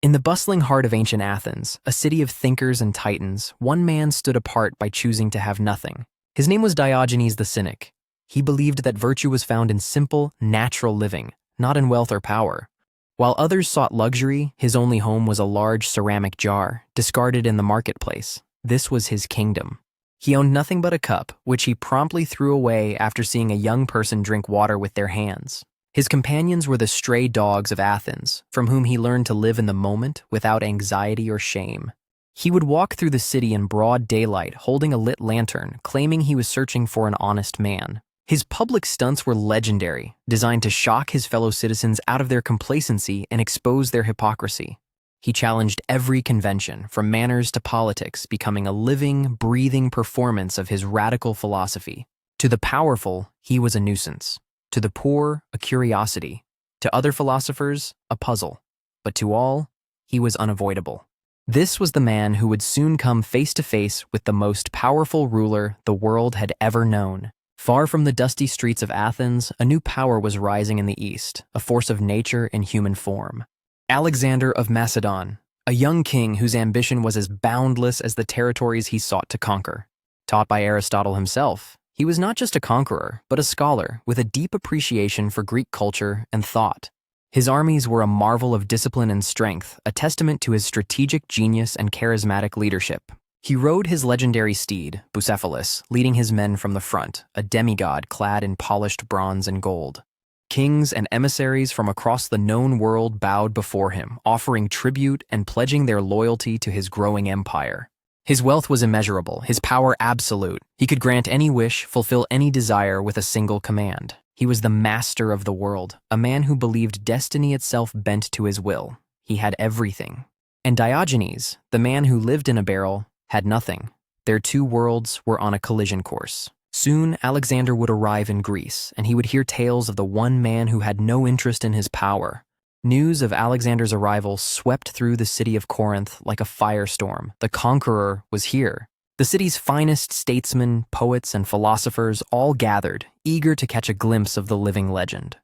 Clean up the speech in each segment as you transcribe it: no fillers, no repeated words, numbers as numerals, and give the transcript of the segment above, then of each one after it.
In the bustling heart of ancient Athens, a city of thinkers and titans, one man stood apart by choosing to have nothing. His name was Diogenes the Cynic. He believed that virtue was found in simple, natural living, not in wealth or power. While others sought luxury, his only home was a large ceramic jar, discarded in the marketplace. This was his kingdom. He owned nothing but a cup, which he promptly threw away after seeing a young person drink water with their hands. His companions were the stray dogs of Athens, from whom he learned to live in the moment without anxiety or shame. He would walk through the city in broad daylight, holding a lit lantern, claiming he was searching for an honest man. His public stunts were legendary, designed to shock his fellow citizens out of their complacency and expose their hypocrisy. He challenged every convention, from manners to politics, becoming a living, breathing performance of his radical philosophy. To the powerful, he was a nuisance. To the poor, a curiosity. To other philosophers, a puzzle. But to all, he was unavoidable. This was the man who would soon come face to face with the most powerful ruler the world had ever known. Far from the dusty streets of Athens, a new power was rising in the east, a force of nature in human form. Alexander of Macedon, a young king whose ambition was as boundless as the territories he sought to conquer. Taught by Aristotle himself, he was not just a conqueror, but a scholar with a deep appreciation for Greek culture and thought. His armies were a marvel of discipline and strength, a testament to his strategic genius and charismatic leadership. He rode his legendary steed, Bucephalus, leading his men from the front, a demigod clad in polished bronze and gold. Kings and emissaries from across the known world bowed before him, offering tribute and pledging their loyalty to his growing empire. His wealth was immeasurable, his power absolute. He could grant any wish, fulfill any desire with a single command. He was the master of the world, a man who believed destiny itself bent to his will. He had everything. And Diogenes, the man who lived in a barrel, had nothing. Their two worlds were on a collision course. Soon, Alexander would arrive in Greece, and he would hear tales of the one man who had no interest in his power. News of Alexander's arrival swept through the city of Corinth like a firestorm. The conqueror was here. The city's finest statesmen, poets, and philosophers all gathered, eager to catch a glimpse of the living legend.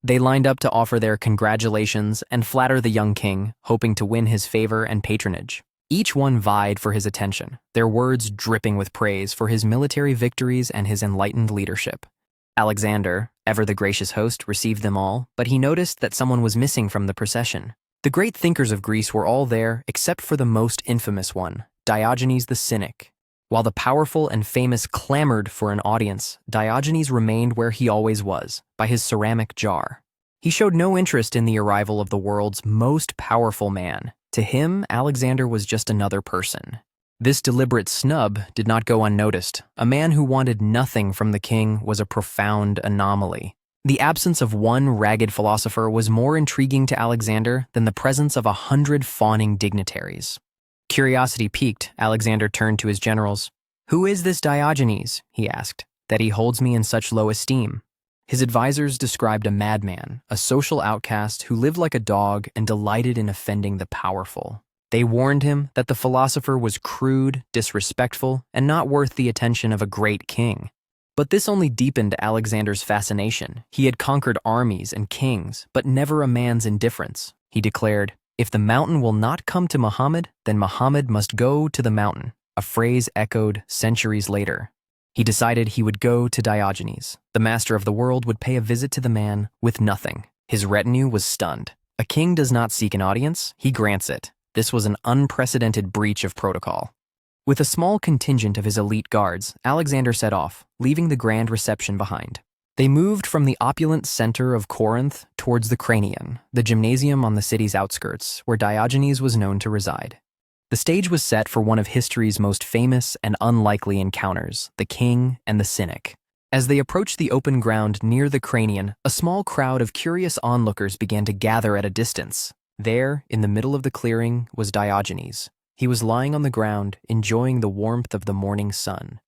They lined up to offer their congratulations and flatter the young king, hoping to win his favor and patronage. Each one vied for his attention, their words dripping with praise for his military victories and his enlightened leadership. Alexander, ever the gracious host, received them all, but he noticed that someone was missing from the procession. The great thinkers of Greece were all there except for the most infamous one, Diogenes the Cynic. While the powerful and famous clamored for an audience, Diogenes remained where he always was, by his ceramic jar. He showed no interest in the arrival of the world's most powerful man. To him, Alexander was just another person. This deliberate snub did not go unnoticed. A man who wanted nothing from the king was a profound anomaly. The absence of one ragged philosopher was more intriguing to Alexander than the presence of 100 fawning dignitaries. Curiosity piqued, Alexander turned to his generals. "Who is this Diogenes," he asked, "that he holds me in such low esteem?" His advisors described a madman, a social outcast who lived like a dog and delighted in offending the powerful. They warned him that the philosopher was crude, disrespectful, and not worth the attention of a great king. But this only deepened Alexander's fascination. He had conquered armies and kings, but never a man's indifference. He declared, "If the mountain will not come to Muhammad, then Muhammad must go to the mountain," a phrase echoed centuries later. He decided he would go to Diogenes. The master of the world would pay a visit to the man with nothing. His retinue was stunned. A king does not seek an audience, he grants it. This was an unprecedented breach of protocol. With a small contingent of his elite guards, Alexander set off, leaving the grand reception behind. They moved from the opulent center of Corinth towards the Cranion, the gymnasium on the city's outskirts, where Diogenes was known to reside. The stage was set for one of history's most famous and unlikely encounters, the king and the cynic. As they approached the open ground near the Cranion, a small crowd of curious onlookers began to gather at a distance. There, in the middle of the clearing, was Diogenes. He was lying on the ground, enjoying the warmth of the morning sun.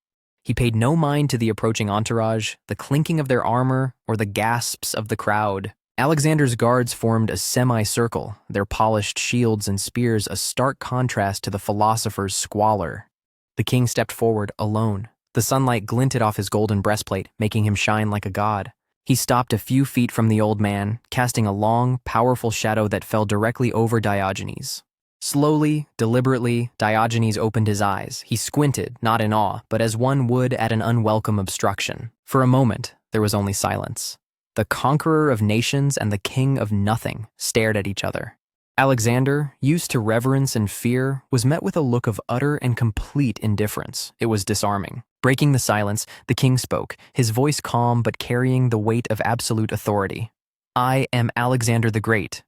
He paid no mind to the approaching entourage, the clinking of their armor, or the gasps of the crowd. Alexander's guards formed a semicircle, their polished shields and spears a stark contrast to the philosopher's squalor. The king stepped forward alone. The sunlight glinted off his golden breastplate, making him shine like a god. He stopped a few feet from the old man, casting a long, powerful shadow that fell directly over Diogenes. Slowly, deliberately, Diogenes opened his eyes. He squinted, not in awe, but as one would at an unwelcome obstruction. For a moment, there was only silence. The conqueror of nations and the king of nothing stared at each other. Alexander, used to reverence and fear, was met with a look of utter and complete indifference. It was disarming. Breaking the silence, the king spoke, his voice calm but carrying the weight of absolute authority. "I am Alexander the Great."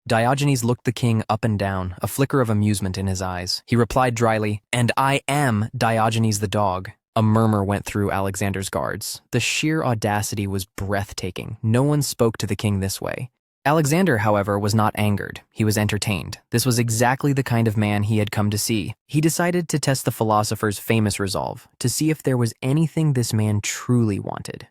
Diogenes looked the king up and down, a flicker of amusement in his eyes. He replied dryly, "And I am Diogenes the dog." A murmur went through Alexander's guards. The sheer audacity was breathtaking. No one spoke to the king this way. Alexander, however, was not angered. He was entertained. This was exactly the kind of man he had come to see. He decided to test the philosopher's famous resolve, to see if there was anything this man truly wanted.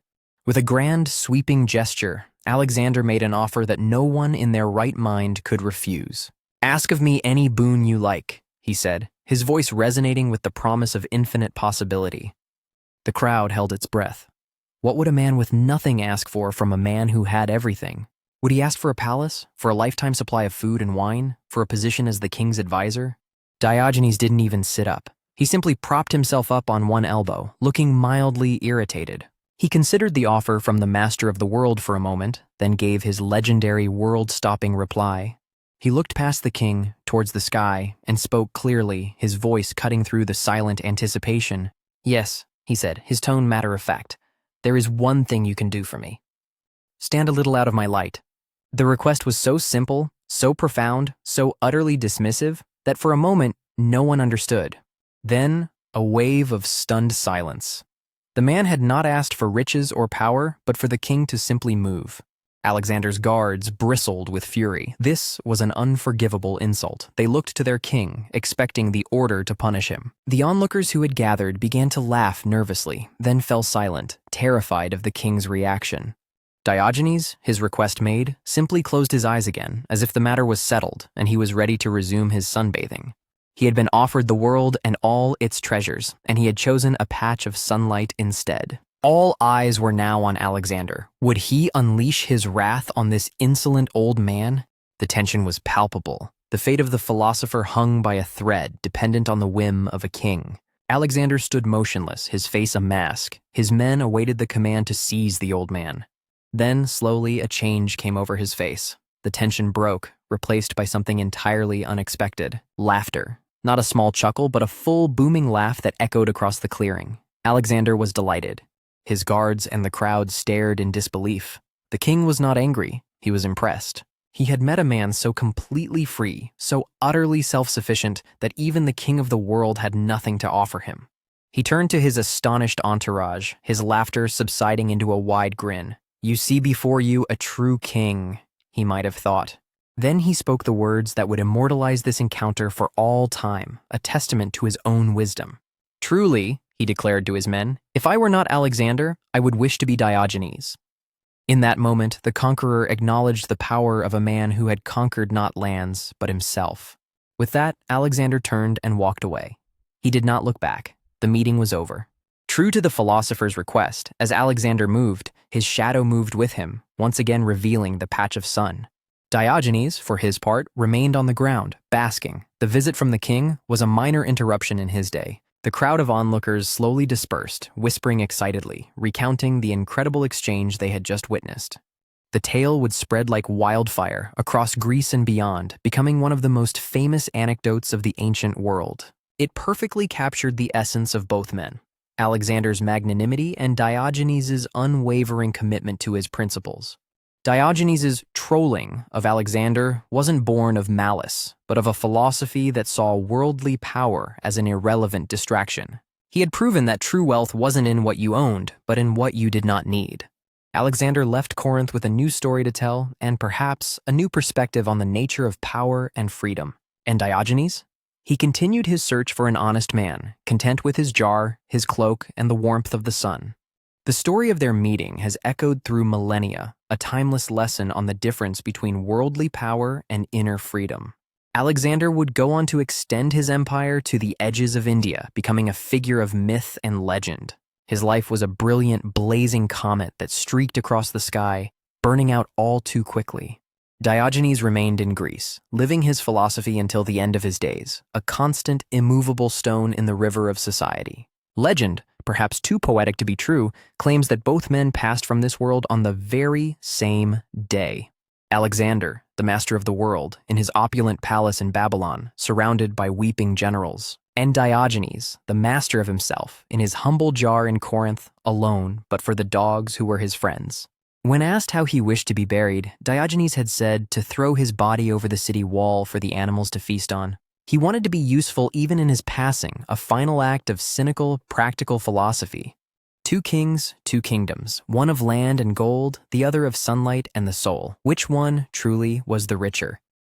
With a grand, sweeping gesture, Alexander made an offer that no one in their right mind could refuse. "Ask of me any boon you like," he said, his voice resonating with the promise of infinite possibility. The crowd held its breath. What would a man with nothing ask for from a man who had everything? Would he ask for a palace, for a lifetime supply of food and wine, for a position as the king's advisor? Diogenes didn't even sit up. He simply propped himself up on one elbow, looking mildly irritated. He considered the offer from the master of the world for a moment, then gave his legendary world-stopping reply. He looked past the king, towards the sky, and spoke clearly, his voice cutting through the silent anticipation. "Yes," he said, his tone matter-of-fact. "There is one thing you can do for me. Stand a little out of my light." The request was so simple, so profound, so utterly dismissive, that for a moment, no one understood. Then, a wave of stunned silence. The man had not asked for riches or power, but for the king to simply move. Alexander's guards bristled with fury. This was an unforgivable insult. They looked to their king, expecting the order to punish him. The onlookers who had gathered began to laugh nervously, then fell silent, terrified of the king's reaction. Diogenes, his request made, simply closed his eyes again, as if the matter was settled and he was ready to resume his sunbathing. He had been offered the world and all its treasures, and he had chosen a patch of sunlight instead. All eyes were now on Alexander. Would he unleash his wrath on this insolent old man? The tension was palpable. The fate of the philosopher hung by a thread, dependent on the whim of a king. Alexander stood motionless, his face a mask. His men awaited the command to seize the old man. Then, slowly, a change came over his face. The tension broke, replaced by something entirely unexpected. Laughter. Not a small chuckle, but a full, booming laugh that echoed across the clearing. Alexander was delighted. His guards and the crowd stared in disbelief. The king was not angry. He was impressed. He had met a man so completely free, so utterly self-sufficient, that even the king of the world had nothing to offer him. He turned to his astonished entourage, his laughter subsiding into a wide grin. "You see before you a true king," he might have thought. Then he spoke the words that would immortalize this encounter for all time, a testament to his own wisdom. "Truly," he declared to his men, "if I were not Alexander, I would wish to be Diogenes." In that moment, the conqueror acknowledged the power of a man who had conquered not lands, but himself. With that, Alexander turned and walked away. He did not look back. The meeting was over. True to the philosopher's request, as Alexander moved, his shadow moved with him, once again revealing the patch of sun. Diogenes, for his part, remained on the ground, basking. The visit from the king was a minor interruption in his day. The crowd of onlookers slowly dispersed, whispering excitedly, recounting the incredible exchange they had just witnessed. The tale would spread like wildfire across Greece and beyond, becoming one of the most famous anecdotes of the ancient world. It perfectly captured the essence of both men. Alexander's magnanimity and Diogenes' unwavering commitment to his principles. Diogenes' trolling of Alexander wasn't born of malice, but of a philosophy that saw worldly power as an irrelevant distraction. He had proven that true wealth wasn't in what you owned, but in what you did not need. Alexander left Corinth with a new story to tell, and perhaps a new perspective on the nature of power and freedom. And Diogenes? He continued his search for an honest man, content with his jar, his cloak, and the warmth of the sun. The story of their meeting has echoed through millennia, a timeless lesson on the difference between worldly power and inner freedom. Alexander would go on to extend his empire to the edges of India, becoming a figure of myth and legend. His life was a brilliant, blazing comet that streaked across the sky, burning out all too quickly. Diogenes remained in Greece, living his philosophy until the end of his days, a constant, immovable stone in the river of society. Legend, perhaps too poetic to be true, claims that both men passed from this world on the very same day. Alexander, the master of the world, in his opulent palace in Babylon, surrounded by weeping generals, and Diogenes, the master of himself, in his humble jar in Corinth, alone but for the dogs who were his friends. When asked how he wished to be buried, Diogenes had said to throw his body over the city wall for the animals to feast on. He wanted to be useful even in his passing, a final act of cynical, practical philosophy. 2 kings, 2 kingdoms, one of land and gold, the other of sunlight and the soul. Which one, truly, was the richer?